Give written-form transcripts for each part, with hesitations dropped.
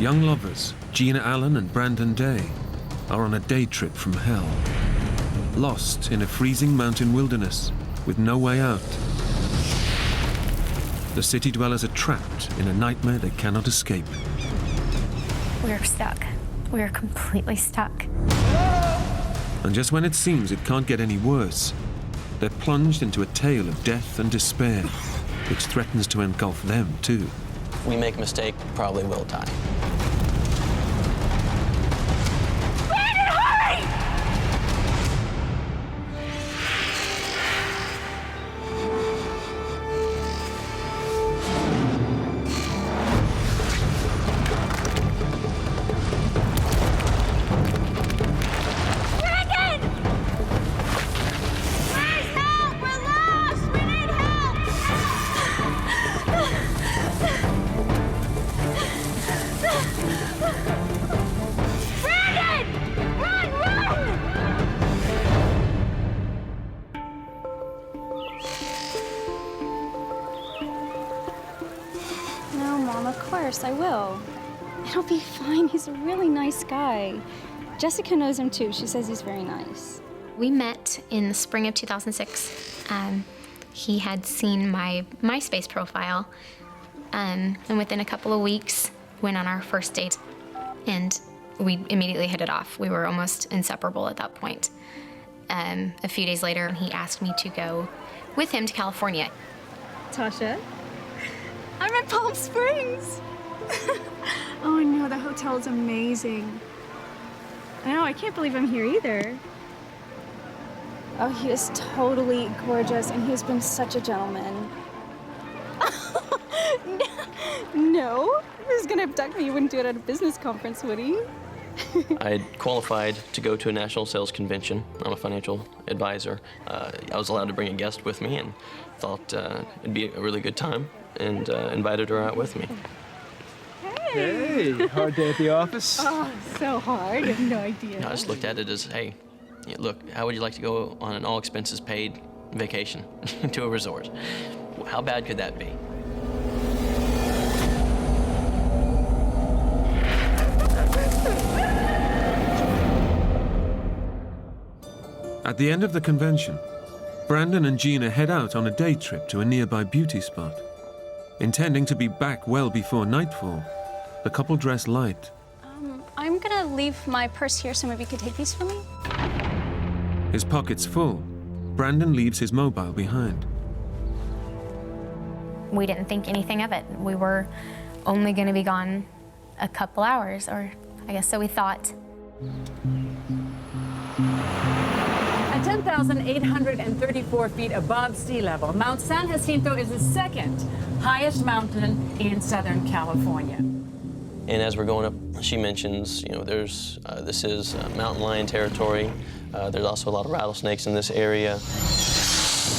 Young lovers, Gina Allen and Brandon Day, are on a day trip from hell. Lost in a freezing mountain wilderness with no way out. The city dwellers are trapped in a nightmare they cannot escape. We're stuck. We're completely stuck. And just when it seems it can't get any worse, they're plunged into a tale of death and despair, which threatens to engulf them too. We make a mistake, probably will die. Brandon, hurry! Brandon! Please help! We're lost! We need help! Brandon! Run, run! No, Mom, of course, I will. It'll be fine. He's a really nice guy. Jessica knows him too. She says he's very nice. We met in the spring of 2006. He had seen my MySpace profile, and within a couple of weeks, went on our first date, and we immediately hit it off. We were almost inseparable at that point. A few days later, he asked me to go with him to California. Tasha, I'm in Palm Springs. Oh, I know, the hotel is amazing. I know, I can't believe I'm here either. Oh, he is totally gorgeous, and he's been such a gentleman. No, if he was gonna abduct me, he wouldn't do it at a business conference, would he? I had qualified to go to a national sales convention. I'm a financial advisor. I was allowed to bring a guest with me and thought it'd be a really good time, and invited her out with me. Hey, hard day at the office? Oh, so hard. I have no idea. I just looked at it as, hey, yeah, look, how would you like to go on an all-expenses-paid vacation to a resort? How bad could that be? At the end of the convention, Brandon and Gina head out on a day trip to a nearby beauty spot. Intending to be back well before nightfall, the couple dress light. I'm gonna leave my purse here so maybe you could take these for me. His pockets full, Brandon leaves his mobile behind. We didn't think anything of it. We were only going to be gone a couple hours, or I guess so we thought. At 10,834 feet above sea level, Mount San Jacinto is the second highest mountain in Southern California. And as we're going up, she mentions, there's this is mountain lion territory. There's also a lot of rattlesnakes in this area.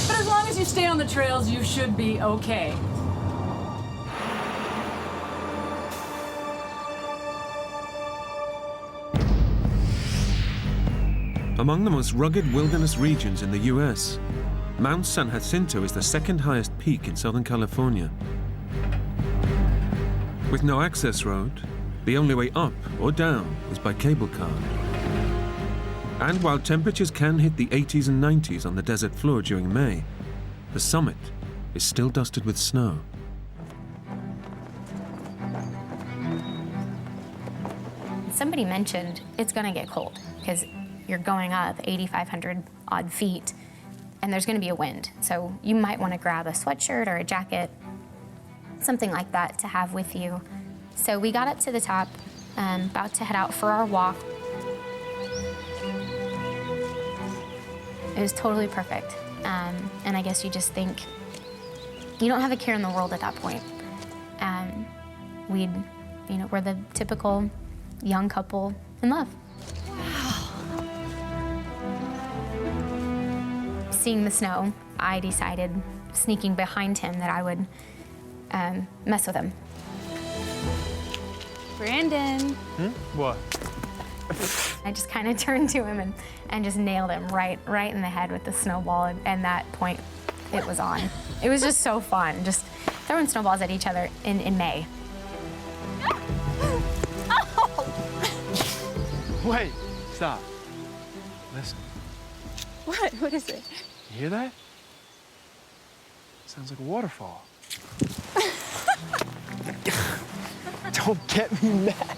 But as long as you stay on the trails, you should be okay. Among the most rugged wilderness regions in the US, Mount San Jacinto is the second highest peak in Southern California. With no access road, the only way up or down is by cable car. And while temperatures can hit the 80s and 90s on the desert floor during May, the summit is still dusted with snow. Somebody mentioned it's going to get cold because you're going up 8,500 odd feet and there's going to be a wind. So you might want to grab a sweatshirt or a jacket, something like that to have with you. So we got up to the top, about to head out for our walk. It was totally perfect. And I guess you just think, you don't have a care in the world at that point. We're the typical young couple in love. Wow. Seeing the snow, I decided, sneaking behind him, that I would mess with him. Brandon. What? I just kind of turned to him and just nailed him right in the head with the snowball, and that point, it was on. It was just so fun, just throwing snowballs at each other in May. Wait, stop. Listen, What? What is it? you hear that? Sounds like a waterfall. Don't get me mad.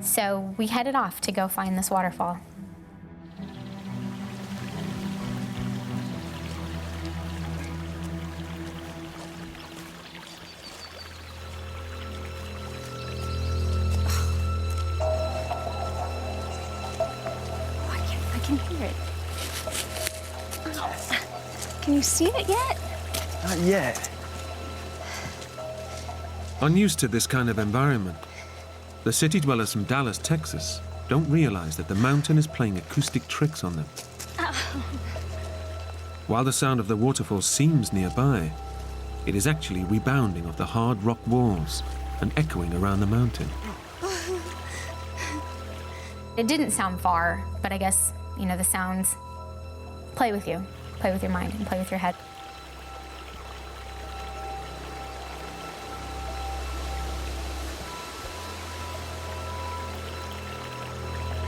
So we headed off to go find this waterfall. I can hear it. Can you see it yet? Not yet. Unused to this kind of environment, the city dwellers from Dallas, Texas, don't realize that the mountain is playing acoustic tricks on them. While the sound of the waterfall seems nearby, it is actually rebounding off the hard rock walls and echoing around the mountain. It didn't sound far, but I guess, you know, the sounds play with you, play with your mind, and play with your head.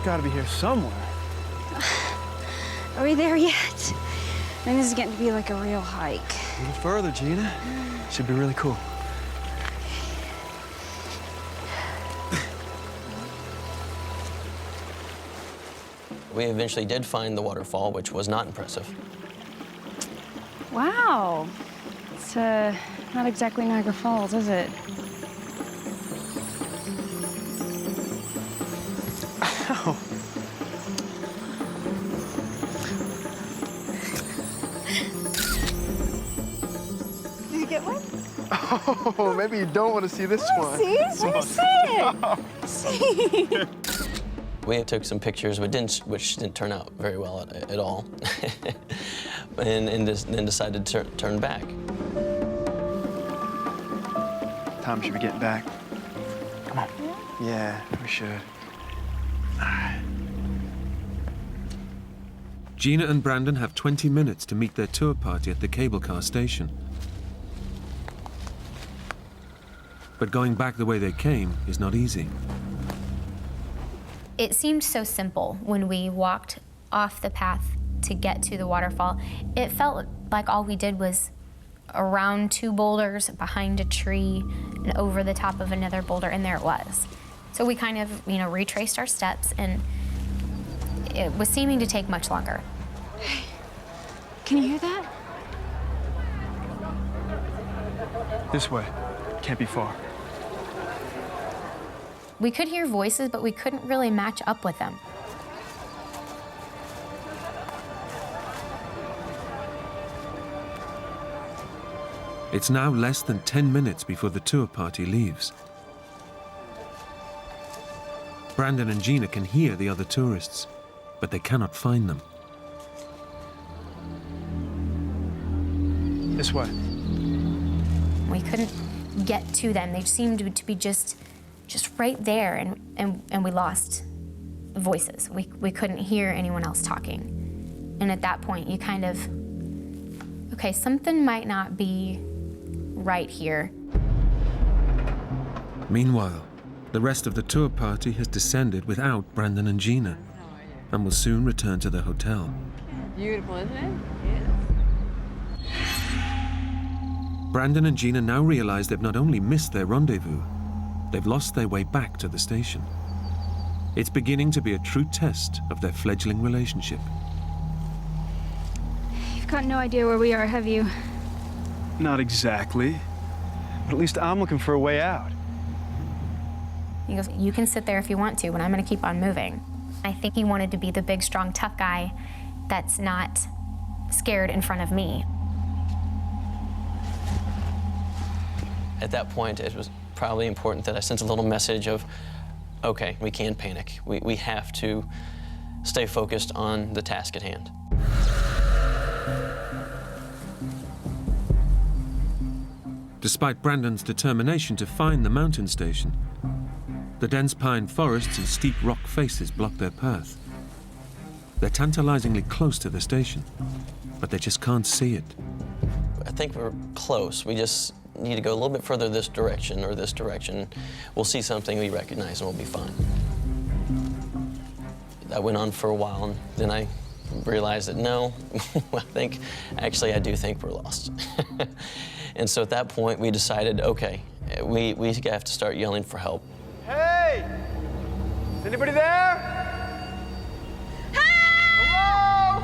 Gotta be here somewhere. Are we there yet? I think this is getting to be like a real hike. A little further, Gina. Should be really cool. We eventually did find the waterfall, which was not impressive. Wow. It's not exactly Niagara Falls, is it? Ow. Did you get one? Oh, maybe you don't want to see this one. See? Let me see it. See? We took some pictures, which didn't turn out very well at all, and then decided to turn back. Time should be getting back. Come on. Yeah, we should. Gina and Brandon have 20 minutes to meet their tour party at the cable car station. But going back the way they came is not easy. It seemed so simple when we walked off the path to get to the waterfall. It felt like all we did was around two boulders, behind a tree, and over the top of another boulder, and there it was. So we kind of, you know, retraced our steps, and it was seeming to take much longer. Can you hear that? This way. Can't be far. We could hear voices, but we couldn't really match up with them. It's now less than 10 minutes before the tour party leaves. Brandon and Gina can hear the other tourists, but they cannot find them. This way. We couldn't get to them. They seemed to be just right there, and we lost voices. We couldn't hear anyone else talking. And at that point, you kind of, okay, something might not be right here. Meanwhile, the rest of the tour party has descended without Brandon and Gina and will soon return to the hotel. Beautiful, isn't it? Brandon and Gina now realize they've not only missed their rendezvous, they've lost their way back to the station. It's beginning to be a true test of their fledgling relationship. You've got no idea where we are, have you? Not exactly. But at least I'm looking for a way out. He goes, you can sit there if you want to, but I'm going to keep on moving. I think he wanted to be the big, strong, tough guy that's not scared in front of me. At that point, it was probably important that I sent a little message of, okay, we can't panic. We have to stay focused on the task at hand. Despite Brandon's determination to find the mountain station, the dense pine forests and steep rock faces block their path. They're tantalizingly close to the station, but they just can't see it. I think we're close. We just need to go a little bit further this direction or this direction. We'll see something we recognize and we'll be fine. That went on for a while, and then I realized that no, I do think we're lost. And so at that point, we decided, okay, we have to start yelling for help. Hey! Is anybody there? Hello?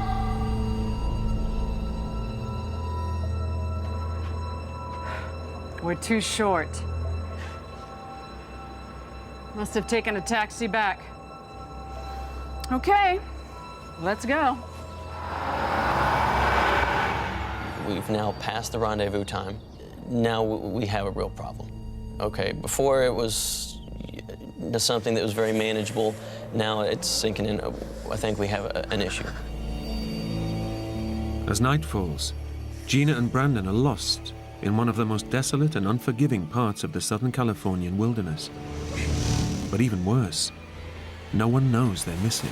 We're too short. Must have taken a taxi back. Okay, let's go. We've now passed the rendezvous time. Now we have a real problem. Okay, before it was something that was very manageable. Now it's sinking in. I think we have an issue. As night falls, Gina and Brandon are lost in one of the most desolate and unforgiving parts of the Southern Californian wilderness. But even worse, no one knows they're missing.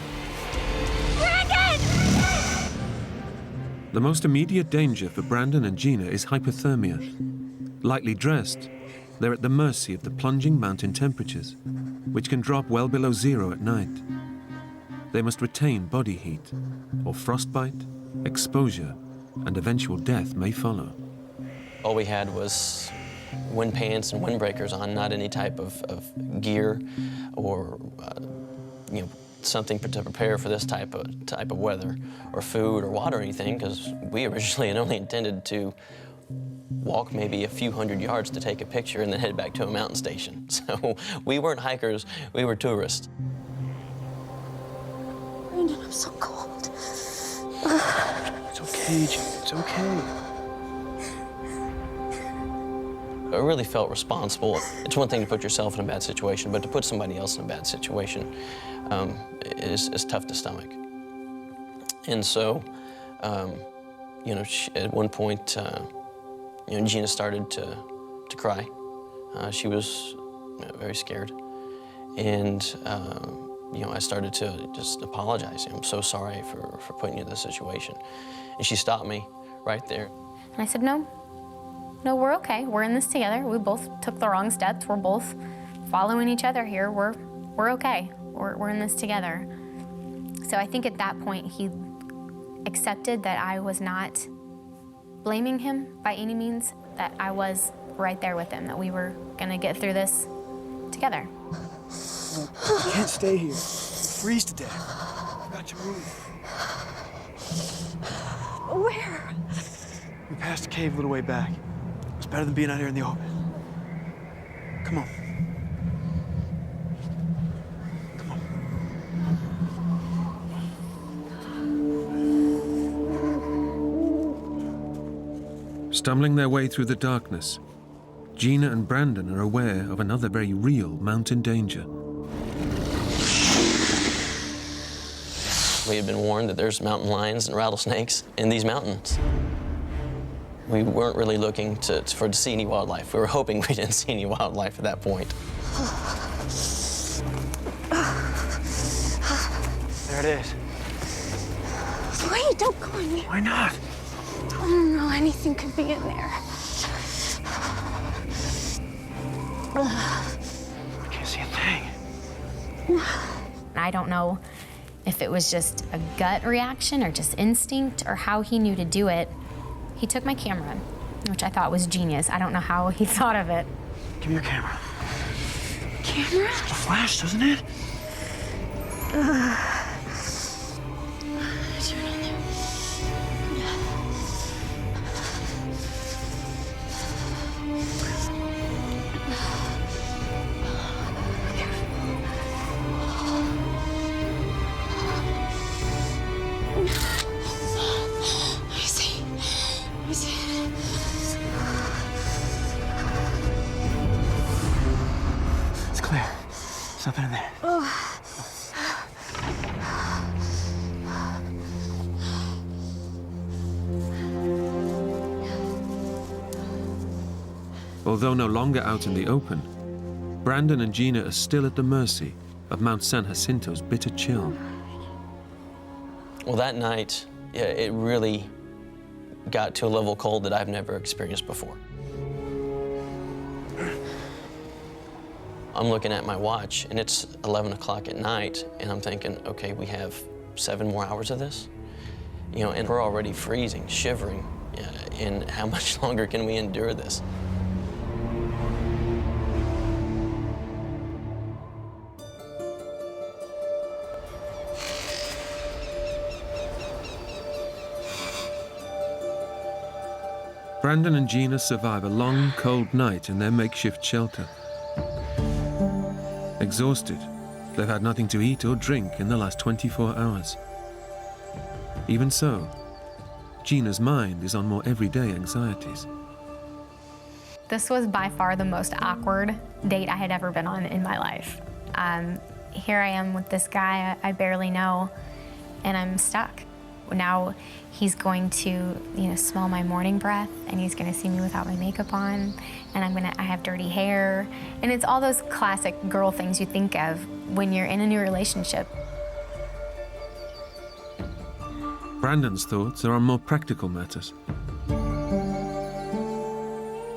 The most immediate danger for Brandon and Gina is hypothermia. Lightly dressed, they're at the mercy of the plunging mountain temperatures, which can drop well below zero at night. They must retain body heat, or frostbite, exposure, and eventual death may follow. All we had was wind pants and windbreakers on, not any type of gear or something to prepare for this type of weather, or food or water or anything, because we originally had only intended to walk maybe a few hundred yards to take a picture and then head back to a mountain station. So we weren't hikers, we were tourists. Brandon, I'm so cold. It's okay, Gina. It's okay. I really felt responsible. It's one thing to put yourself in a bad situation, but to put somebody else in a bad situation is tough to stomach. And so, at one point, Gina started to cry. She was very scared. And, I started to just apologize. I'm so sorry for putting you in this situation. And she stopped me right there. And I said, no, we're okay. We're in this together. We both took the wrong steps. We're both following each other here. We're okay. We're in this together. So I think at that point, he accepted that I was not blaming him by any means, that I was right there with him, that we were gonna get through this together. You can't stay here. You'll freeze to death. I've got you moving. Where? We passed a cave a little way back. It's better than being out here in the open. Come on. Come on. Stumbling their way through the darkness, Gina and Brandon are aware of another very real mountain danger. We had been warned that there's mountain lions and rattlesnakes in these mountains. We weren't really looking to see any wildlife. We were hoping we didn't see any wildlife at that point. There it is. Wait, don't go in there. Why not? I don't know, anything could be in there. I can't see a thing. I don't know if it was just a gut reaction or just instinct or how he knew to do it. He took my camera, which I thought was genius. I don't know how he thought of it. Give me your camera. Camera? It's got a flash, doesn't it? Turn on there. I see. It's clear. There's nothing in there. Although no longer out in the open, Brandon and Gina are still at the mercy of Mount San Jacinto's bitter chill. Well, that night, it really got to a level of cold that I've never experienced before. I'm looking at my watch, and it's 11 o'clock at night, and I'm thinking, okay, we have 7 more hours of this? You know, and we're already freezing, shivering, and how much longer can we endure this? Brandon and Gina survive a long, cold night in their makeshift shelter. Exhausted, they've had nothing to eat or drink in the last 24 hours. Even so, Gina's mind is on more everyday anxieties. This was by far the most awkward date I had ever been on in my life. Here I am with this guy I barely know, and I'm stuck. Now he's going to, smell my morning breath, and he's going to see me without my makeup on, and I have dirty hair, and it's all those classic girl things you think of when you're in a new relationship. Brandon's thoughts are on more practical matters.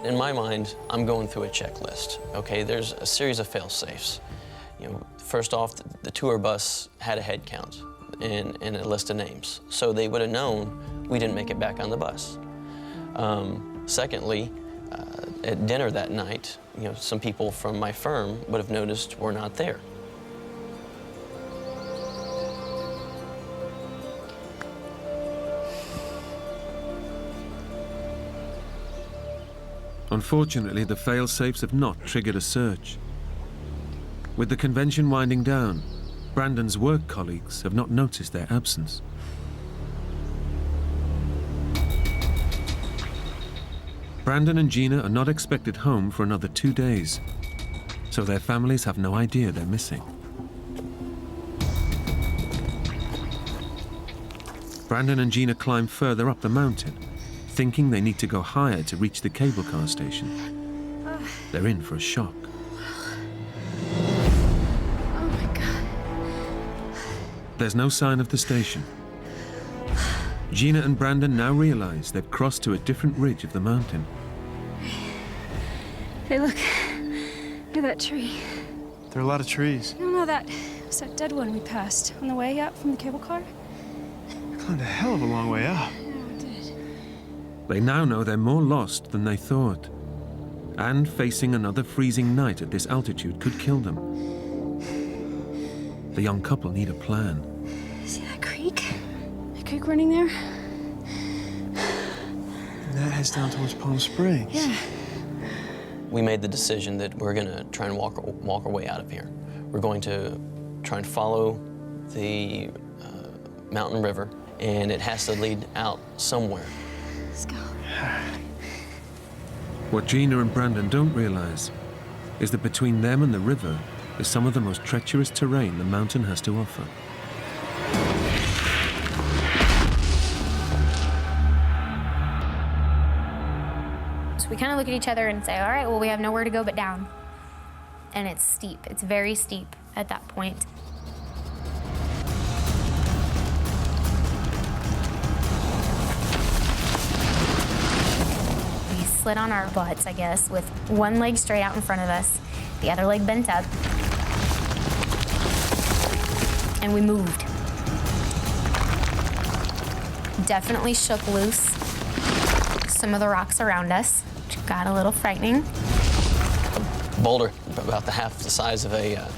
In my mind, I'm going through a checklist, okay? There's a series of fail-safes. First off, the tour bus had a head count and a list of names, so they would have known we didn't make it back on the bus. Secondly, at dinner that night, some people from my firm would have noticed we're not there. Unfortunately, the fail-safes have not triggered a search. With the convention winding down, Brandon's work colleagues have not noticed their absence. Brandon and Gina are not expected home for another 2 days, so their families have no idea they're missing. Brandon and Gina climb further up the mountain, thinking they need to go higher to reach the cable car station. They're in for a shock. Oh my God. There's no sign of the station. Gina and Brandon now realize they've crossed to a different ridge of the mountain. Hey, look. Look at that tree. There are a lot of trees. You don't know that was that dead one we passed on the way up from the cable car? We climbed a hell of a long way up. Yeah, we did. They now know they're more lost than they thought. And facing another freezing night at this altitude could kill them. The young couple need a plan. See that creek? That creek running there? And that heads down towards Palm Springs. Yeah. We made the decision that we're gonna try and walk our way out of here. We're going to try and follow the mountain river, and it has to lead out somewhere. Let's go. What Gina and Brandon don't realize is that between them and the river is some of the most treacherous terrain the mountain has to offer. So we kind of look at each other and say, all right, well, we have nowhere to go but down. And it's steep. It's very steep at that point. We slid on our butts, I guess, with one leg straight out in front of us, the other leg bent up. And we moved. Definitely shook loose some of the rocks around us, which got a little frightening. A boulder about the half the size of a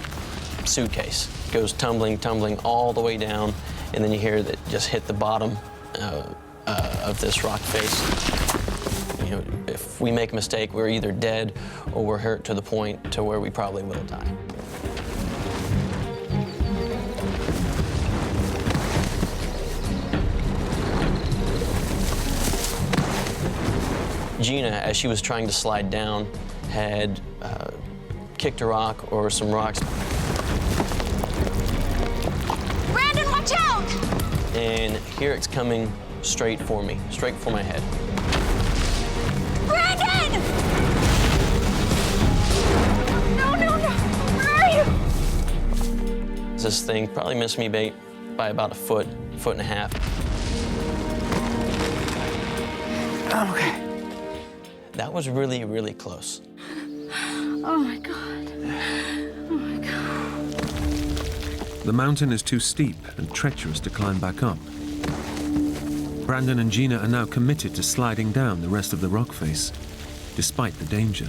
suitcase goes tumbling all the way down, and then you hear that just hit the bottom of this rock face. If we make a mistake, we're either dead or we're hurt to the point to where we probably will die. Gina, as she was trying to slide down, had kicked a rock or some rocks. Brandon, watch out! And here it's coming straight for me, straight for my head. Brandon! No. Where are you? This thing probably missed me by about a foot and a half. I'm okay. That was really, really close. Oh my God. The mountain is too steep and treacherous to climb back up. Brandon and Gina are now committed to sliding down the rest of the rock face, despite the danger.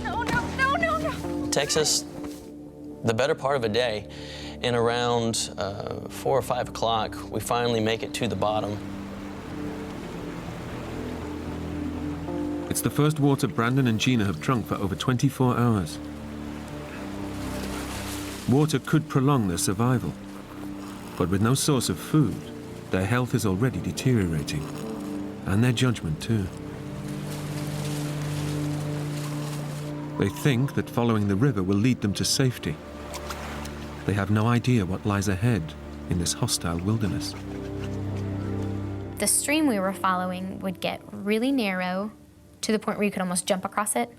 No, no, no, no, no. Takes us the better part of a day, and around 4 or 5 o'clock, we finally make it to the bottom. It's the first water Brandon and Gina have drunk for over 24 hours. Water could prolong their survival, but with no source of food, their health is already deteriorating, and their judgment too. They think that following the river will lead them to safety. They have no idea what lies ahead in this hostile wilderness. The stream we were following would get really narrow to the point where you could almost jump across it,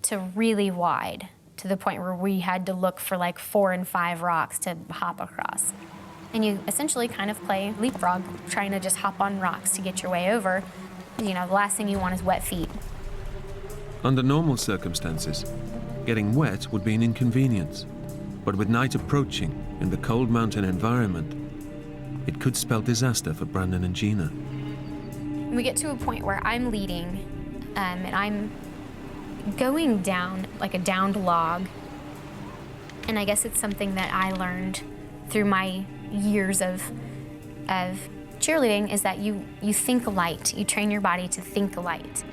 to really wide to the point where we had to look for like 4 and 5 rocks to hop across. And you essentially kind of play leapfrog, trying to just hop on rocks to get your way over. You know, the last thing you want is wet feet. Under normal circumstances, getting wet would be an inconvenience. But with night approaching in the cold mountain environment, it could spell disaster for Brandon and Gina. We get to a point where I'm leading, and I'm going down like a downed log. And I guess it's something that I learned through my years of cheerleading, is that you think light. You train your body to think light.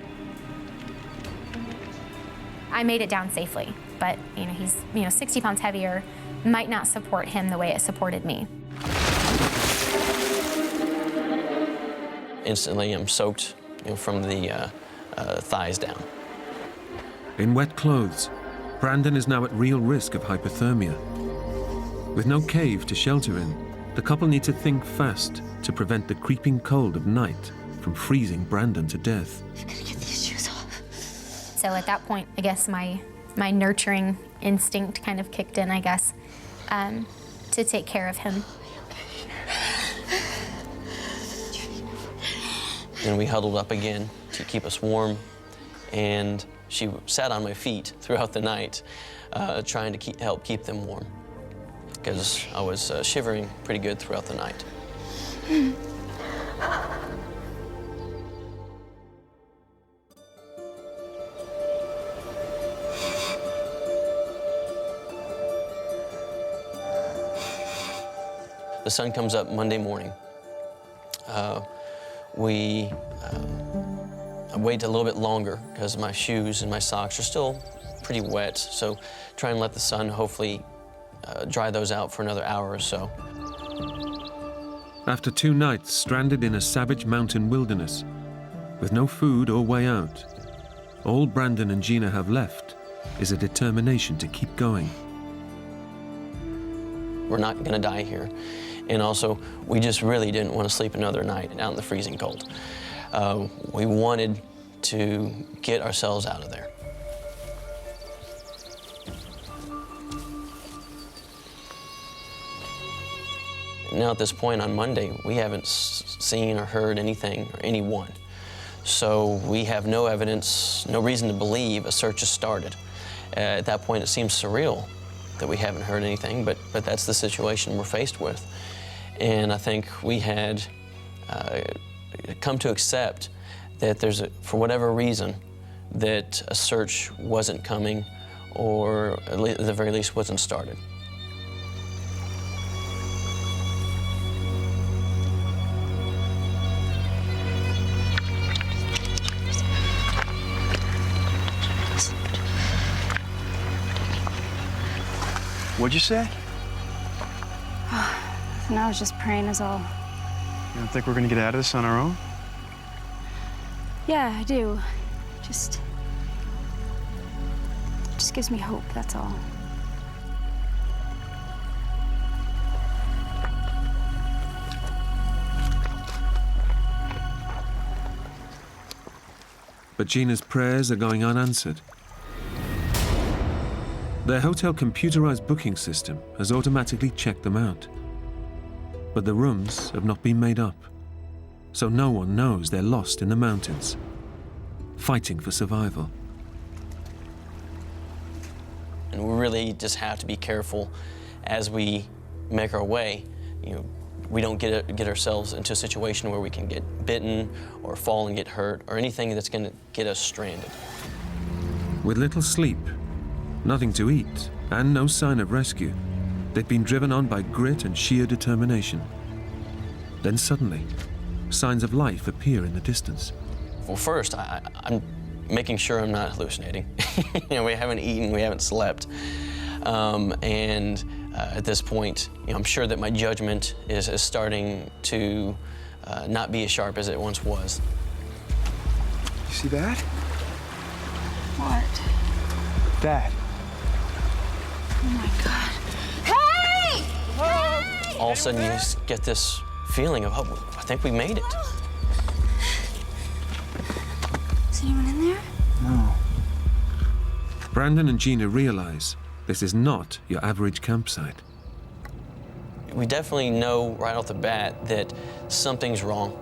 I made it down safely, but he's 60 pounds heavier, might not support him the way it supported me. Instantly, I'm soaked from the thighs down. In wet clothes, Brandon is now at real risk of hypothermia. With no cave to shelter in, the couple need to think fast to prevent the creeping cold of night from freezing Brandon to death. I'm gonna get these shoes off. So at that point, I guess my nurturing instinct kind of kicked in, I guess, to take care of him. And we huddled up again to keep us warm, and she sat on my feet throughout the night, trying to help keep them warm, because I was shivering pretty good throughout the night. The sun comes up Monday morning. I wait a little bit longer because my shoes and my socks are still pretty wet, so try and let the sun hopefully dry those out for another hour or so. After 2 nights stranded in a savage mountain wilderness, with no food or way out, all Brandon and Gina have left is a determination to keep going. We're not gonna die here. And also, we just really didn't want to sleep another night out in the freezing cold. We wanted to get ourselves out of there. Now at this point on Monday, we haven't seen or heard anything or anyone. So we have no evidence, no reason to believe a search has started. At that point, it seems surreal that we haven't heard anything, but that's the situation we're faced with. And I think we had come to accept that for whatever reason, that a search wasn't coming, or at the very least wasn't started. What'd you say? And I was just praying is all. You don't think we're gonna get out of this on our own? Yeah, I do. Just gives me hope, that's all. But Gina's prayers are going unanswered. Their hotel computerized booking system has automatically checked them out. But the rooms have not been made up, so no one knows they're lost in the mountains, fighting for survival. And we really just have to be careful as we make our way, we don't get ourselves into a situation where we can get bitten or fall and get hurt or anything that's going to get us stranded. With little sleep, nothing to eat, and no sign of rescue, they'd been driven on by grit and sheer determination. Then suddenly, signs of life appear in the distance. Well, first, I'm making sure I'm not hallucinating. We haven't eaten, we haven't slept. At this point, I'm sure that my judgment is starting to not be as sharp as it once was. You see that? What? That. Oh my God. Hey! Hey! All of a sudden, you just get this feeling of, oh, I think we made it. Is anyone in there? No. Brandon and Gina realize this is not your average campsite. We definitely know right off the bat that something's wrong.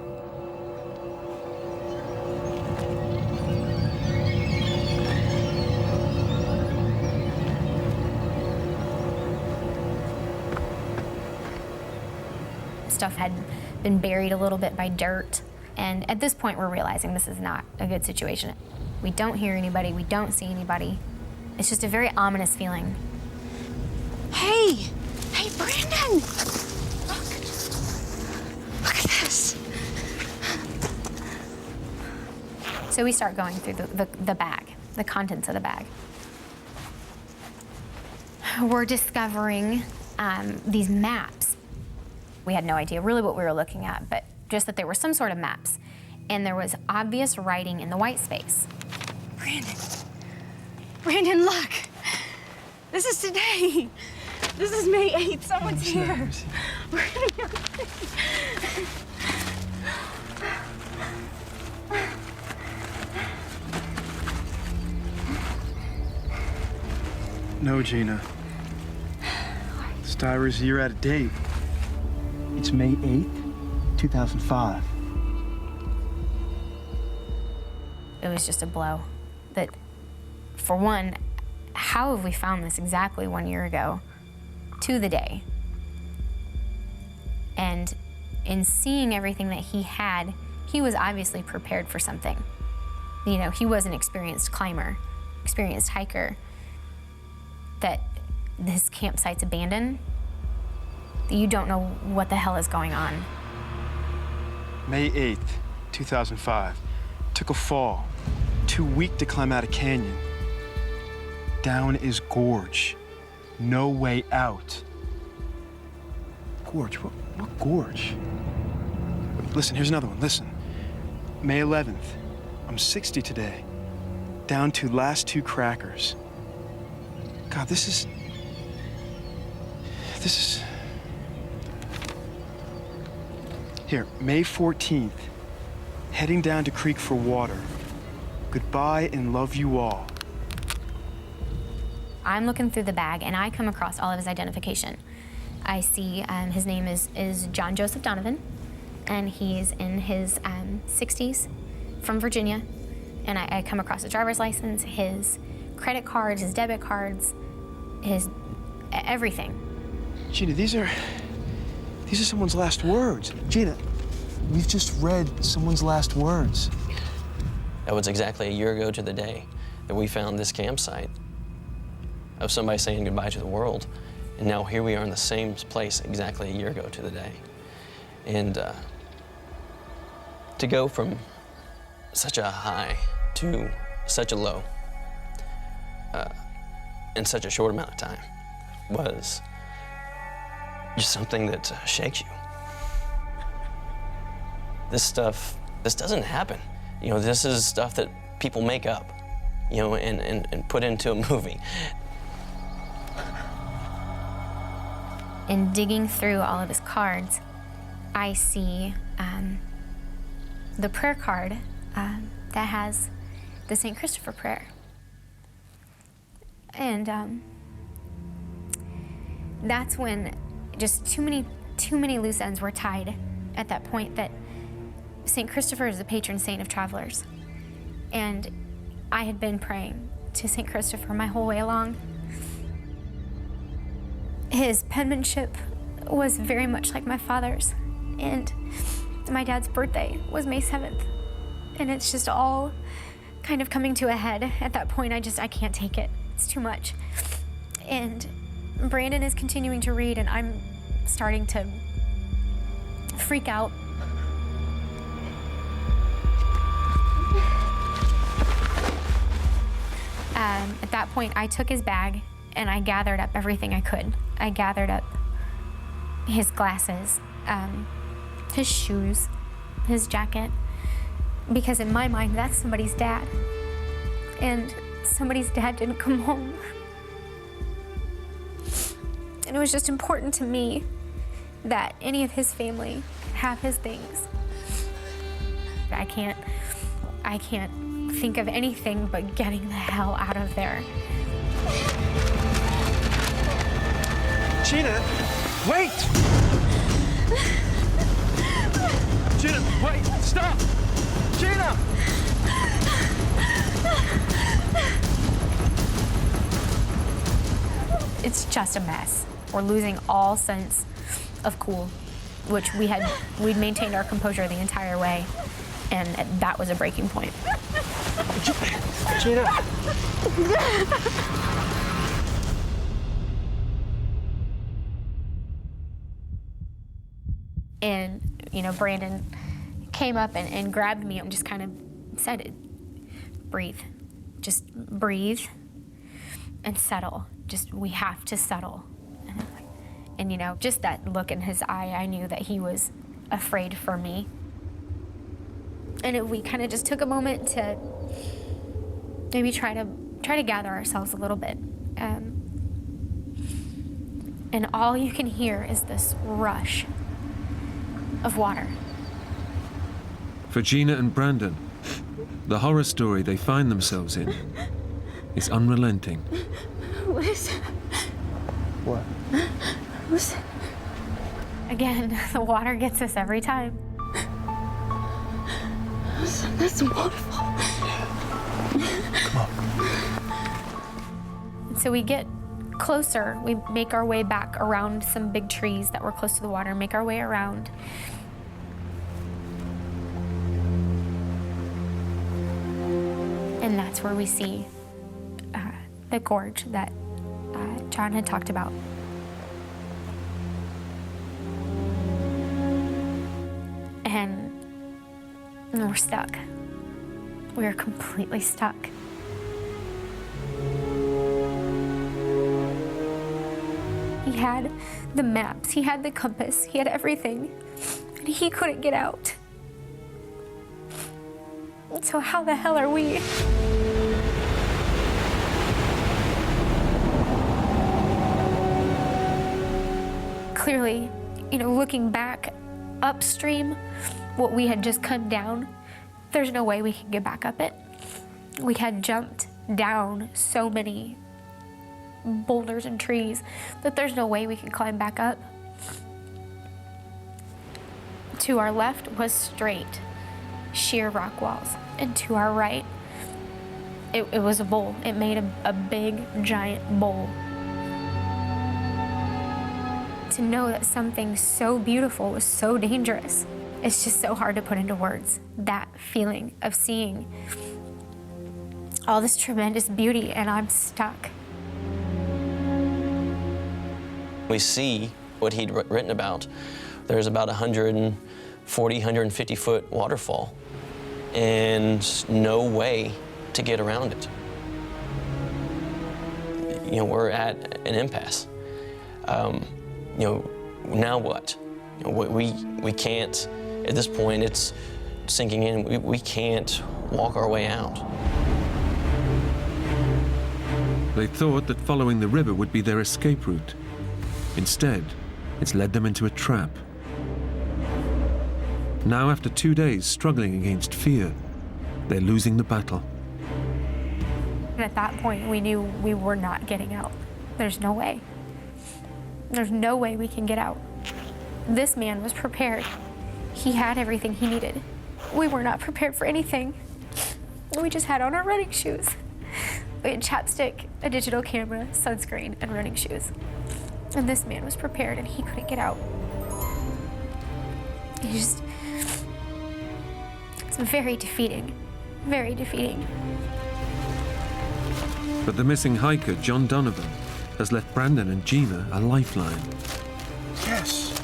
Stuff had been buried a little bit by dirt. And at this point, we're realizing this is not a good situation. We don't hear anybody, we don't see anybody. It's just a very ominous feeling. Hey! Hey, Brandon! Look. Look at this. So we start going through the bag, the contents of the bag. We're discovering these maps. We had no idea really what we were looking at, but just that there were some sort of maps. And there was obvious writing in the white space. Brandon, look. This is today. This is May 8th. Someone's here. We're gonna go. No, Gina. This diary's a year out of date. It's May 8th, 2005. It was just a blow. That, for one, how have we found this exactly 1 year ago to the day? And in seeing everything that he had, he was obviously prepared for something. He was an experienced climber, experienced hiker. That this campsite's abandoned, you don't know what the hell is going on. May 8th, 2005. Took a fall. Too weak to climb out a canyon. Down is gorge. No way out. Gorge? What gorge? Listen, here's another one. Listen. May 11th. I'm 60 today. Down to last 2 crackers. God, this is... Here, May 14th. Heading down to creek for water. Goodbye and love you all. I'm looking through the bag and I come across all of his identification. I see his name is John Joseph Donovan, and he's in his 60s, from Virginia. And I come across his driver's license, his credit cards, his debit cards, his everything. Gina, these are someone's last words. Gina, we've just read someone's last words. That was exactly a year ago to the day that we found this campsite of somebody saying goodbye to the world. And now here we are in the same place exactly a year ago to the day. And to go from such a high to such a low in such a short amount of time was just something that shakes you. This doesn't happen. This is stuff that people make up, and put into a movie. In digging through all of his cards, I see the prayer card that has the St. Christopher prayer. And that's when just too many loose ends were tied at that point, that St. Christopher is the patron saint of travelers. And I had been praying to St. Christopher my whole way along. His penmanship was very much like my father's, and my dad's birthday was May 7th. And it's just all kind of coming to a head. At that point, I can't take it. It's too much. And Brandon is continuing to read, and I'm starting to freak out. At that point, I took his bag and I gathered up everything I could. I gathered up his glasses, his shoes, his jacket, because in my mind, that's somebody's dad. And somebody's dad didn't come home. And it was just important to me that any of his family have his things. I can't think of anything but getting the hell out of there. Gina, wait! Gina, wait, stop! Gina! It's just a mess. We're losing all sense of cool, which we'd maintained our composure the entire way, and that was a breaking point. Gina! And, Brandon came up and grabbed me and just kind of said, breathe. Just breathe and settle. We have to settle. And, just that look in his eye, I knew that he was afraid for me. And we kind of just took a moment to maybe try to gather ourselves a little bit. And all you can hear is this rush of water. For Gina and Brandon, the horror story they find themselves in is unrelenting. What is it? What? What's it? Again, the water gets us every time. That's a waterfall. Come on. And so we get closer. We make our way back around some big trees that were close to the water, make our way around. And that's where we see the gorge that John had talked about. And we're stuck. We're completely stuck. He had the maps, he had the compass, he had everything, and he couldn't get out. So how the hell are we? Clearly, looking back upstream, what we had just come down, there's no way we can get back up it. We had jumped down so many boulders and trees that there's no way we can climb back up. To our left was straight, sheer rock walls, and to our right, it was a bowl. It made a big, giant bowl. To know that something so beautiful was so dangerous, it's just so hard to put into words. That feeling of seeing all this tremendous beauty and I'm stuck. We see what he'd written about. There's about 140, 150 foot waterfall and no way to get around it. We're at an impasse. Now what? We can't, at this point, it's sinking in, we can't walk our way out. They thought that following the river would be their escape route. Instead, it's led them into a trap. Now, after 2 days struggling against fear, they're losing the battle. And at that point, we knew we were not getting out. There's no way. There's no way we can get out. This man was prepared. He had everything he needed. We were not prepared for anything. We just had on our running shoes. We had chapstick, a digital camera, sunscreen, and running shoes. And this man was prepared and he couldn't get out. It's very defeating, very defeating. But the missing hiker, John Donovan, has left Brandon and Gina a lifeline. Yes,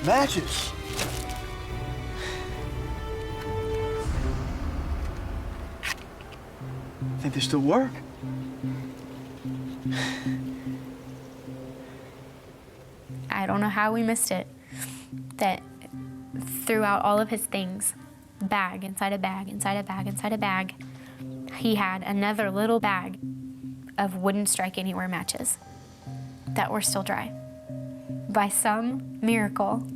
matches. Think they still work? I don't know how we missed it. That throughout all of his things, bag inside a bag, inside a bag, inside a bag, he had another little bag of wouldn't strike anywhere matches that were still dry. By some miracle,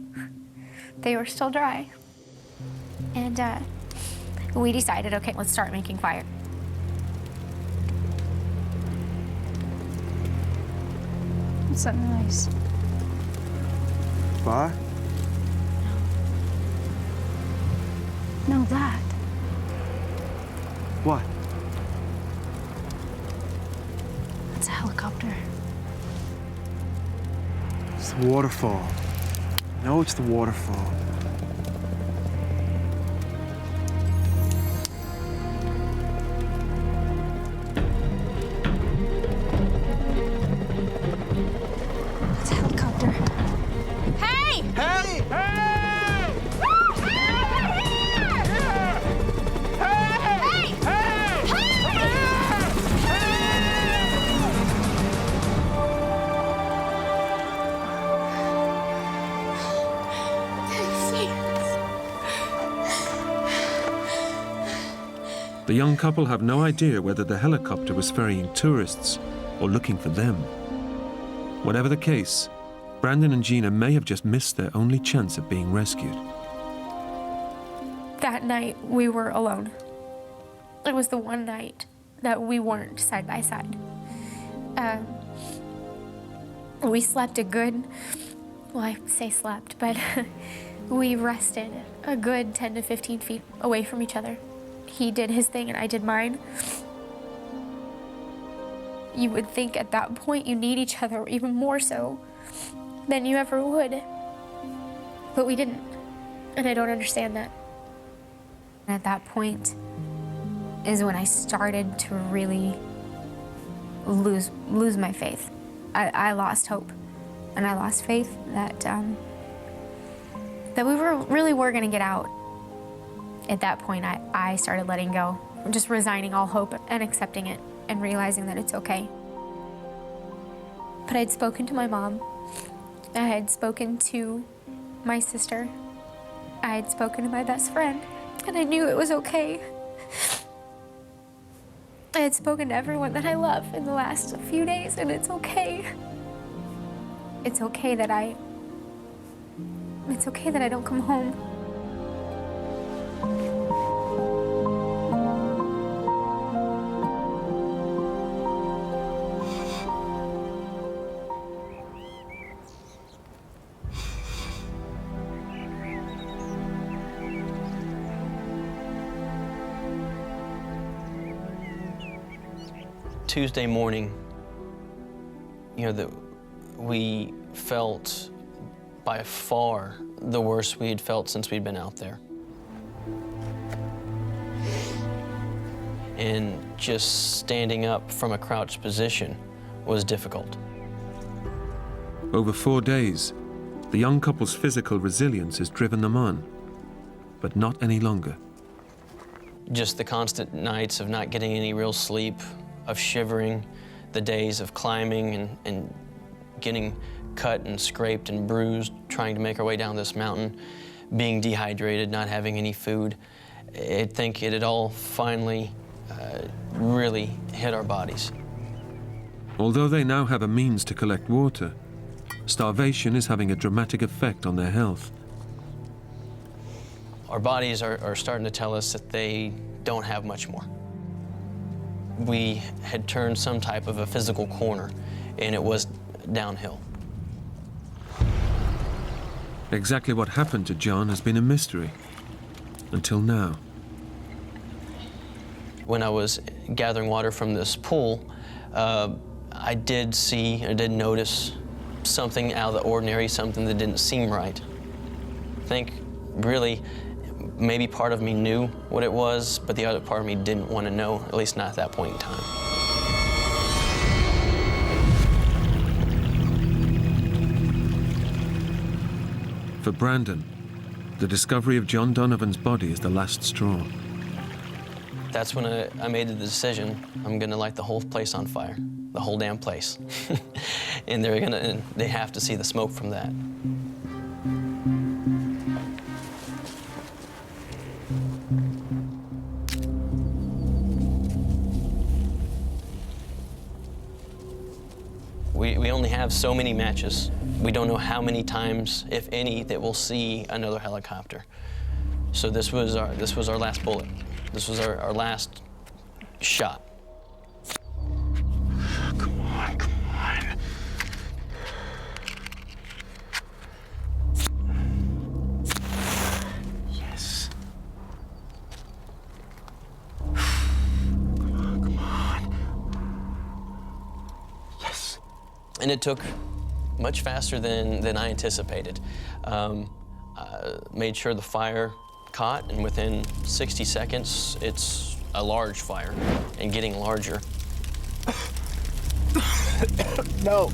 they were still dry. And we decided, okay, let's start making fire. What's that noise? Fire? No, that. What? It's a helicopter. It's the waterfall. No, it's the waterfall. It's a helicopter. Hey! Hey! Hey! Hey! The young couple have no idea whether the helicopter was ferrying tourists or looking for them. Whatever the case, Brandon and Gina may have just missed their only chance of being rescued. That night, we were alone. It was the one night that we weren't side by side. We slept a good, well, I say slept, but we rested a good 10 to 15 feet away from each other. He did his thing and I did mine. You would think at that point you need each other even more so than you ever would. But we didn't, and I don't understand that. At that point is when I started to really lose my faith. I lost hope, and I lost faith that we really were gonna get out. At that point, I started letting go, just resigning all hope and accepting it and realizing that it's okay. But I'd spoken to my mom, I had spoken to my sister, I had spoken to my best friend, and I knew it was okay. I had spoken to everyone that I love in the last few days, and it's okay. It's okay that I don't come home. Tuesday morning, we felt by far the worst we had felt since we'd been out there. And just standing up from a crouched position was difficult. Over 4 days, the young couple's physical resilience has driven them on, but not any longer. Just the constant nights of not getting any real sleep, of shivering, the days of climbing and getting cut and scraped and bruised, trying to make our way down this mountain, being dehydrated, not having any food. I think it had all finally really hit our bodies. Although they now have a means to collect water, starvation is having a dramatic effect on their health. Our bodies are starting to tell us that they don't have much more. We had turned some type of a physical corner, and it was downhill. Exactly what happened to John has been a mystery, until now. When I was gathering water from this pool, I did notice something out of the ordinary, something that didn't seem right. I think really maybe part of me knew what it was, but the other part of me didn't want to know, at least not at that point in time. For Brandon, the discovery of John Donovan's body is the last straw. That's when I made the decision, I'm gonna light the whole place on fire, the whole damn place. And they have to see the smoke from that. We only have so many matches. We don't know how many times, if any, that we'll see another helicopter. So this was our last bullet. This was our last shot. Come on, come on. Yes. Come on, come on. Yes. And it took much faster than I anticipated. Made sure the fire caught, and within 60 seconds, it's a large fire and getting larger. No.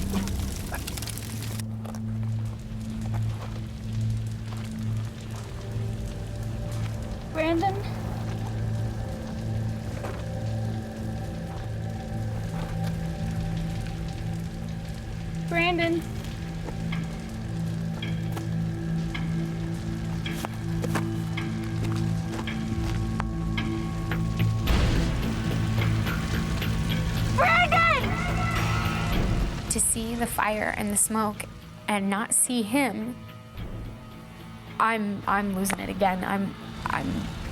Brandon? Brandon? To see the fire and the smoke and not see him, I'm losing it again. I'm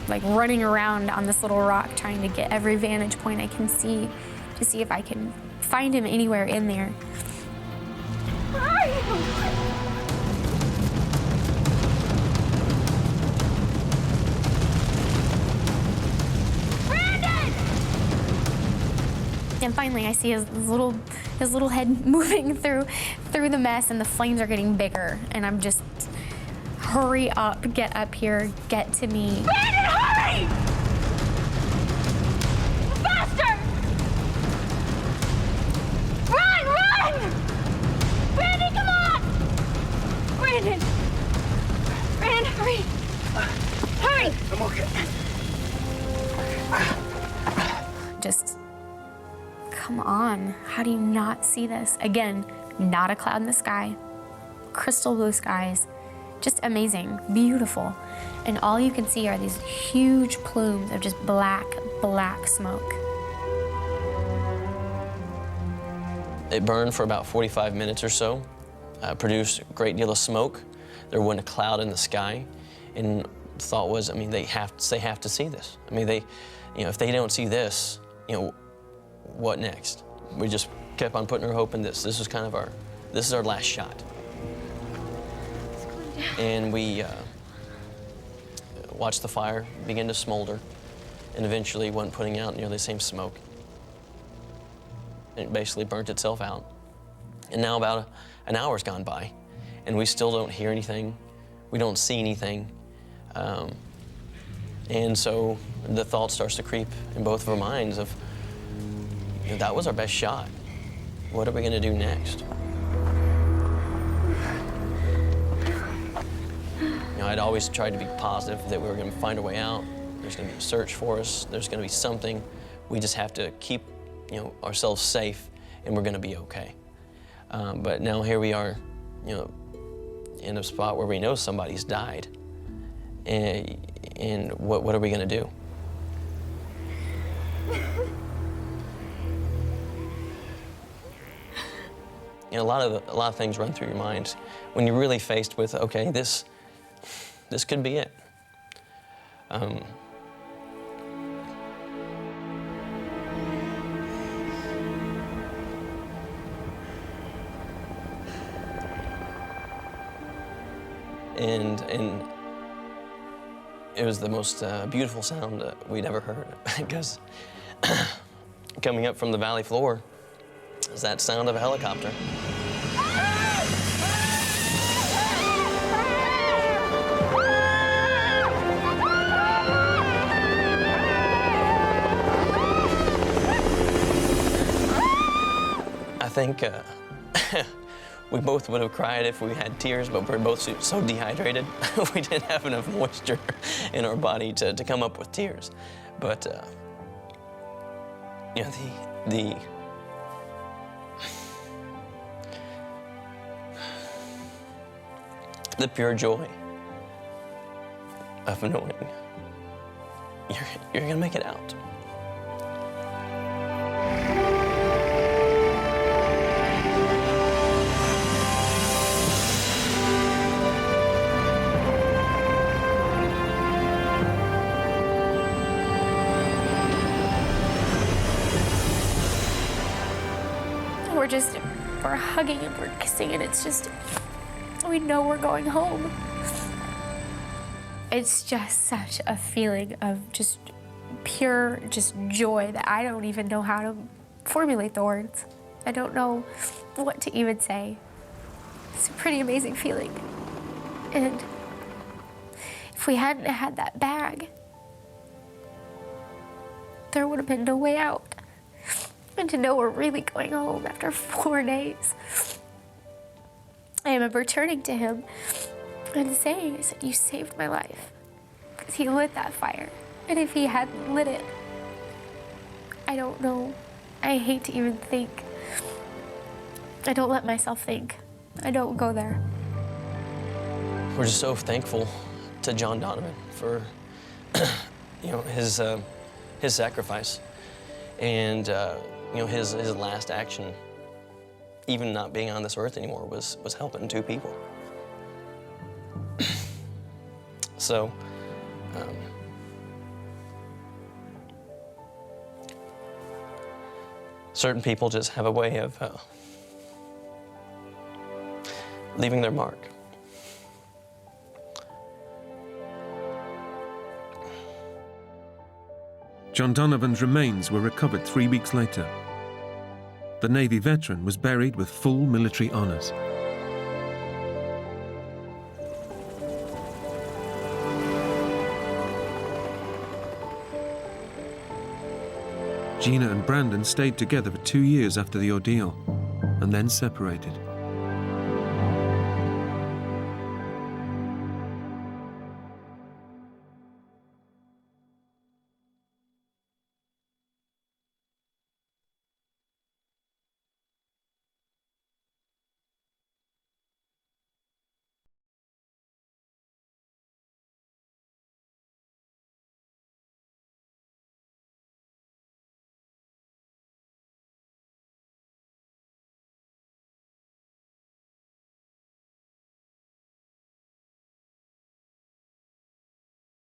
like running around on this little rock trying to get every vantage point I can see to see if I can find him anywhere in there. And finally, I see his little head moving through the mess, and the flames are getting bigger. And I'm just, hurry up, get up here, get to me. Brandon, hurry! Faster! Run! Brandon, come on! Brandon! Brandon, hurry! Hurry! I'm okay. Just, come on. How do you not see this? Again, not a cloud in the sky, crystal blue skies, just amazing, beautiful. And all you can see are these huge plumes of just black smoke. It burned for about 45 minutes or so, produced a great deal of smoke. There wasn't a cloud in the sky. And the thought was, I mean, they have to see this. I mean, if they don't see this, what next? We just kept on putting our hope in this. This is our last shot. And we watched the fire begin to smolder, and eventually wasn't putting out nearly the same smoke. It basically burnt itself out. And now about an hour's gone by, and we still don't hear anything. We don't see anything. And so the thought starts to creep in both of our minds of, that was our best shot. What are we gonna do next? I'd always tried to be positive that we were gonna find a way out. There's gonna be a search for us. There's gonna be something. We just have to keep, ourselves safe, and we're gonna be okay. But now here we are, in a spot where we know somebody's died. And what are we gonna do? A lot of things run through your mind when you're really faced with, okay, this could be it. And it was the most beautiful sound we'd ever heard, because coming up from the valley floor is that sound of a helicopter. think we both would have cried if we had tears, but we're both so dehydrated. We didn't have enough moisture in our body to come up with tears. But, you know, the pure joy of knowing you're gonna make it out. We're hugging and we're kissing, and it's just, we know we're going home. It's just such a feeling of just pure joy that I don't even know how to formulate the words. I don't know what to even say. It's a pretty amazing feeling. And if we hadn't had that bag, there would have been no way out. And to know we're really going home after 4 days. I remember turning to him and saying, I said, you saved my life. Because he lit that fire. And if he hadn't lit it, I don't know. I hate to even think. I don't let myself think. I don't go there. We're just so thankful to John Donovan for you know, his sacrifice. And you know, his last action, even not being on this earth anymore, was helping 2 people. So, certain people just have a way of leaving their mark. John Donovan's remains were recovered 3 weeks later. The Navy veteran was buried with full military honors. Gina and Brandon stayed together for 2 years after the ordeal, and then separated.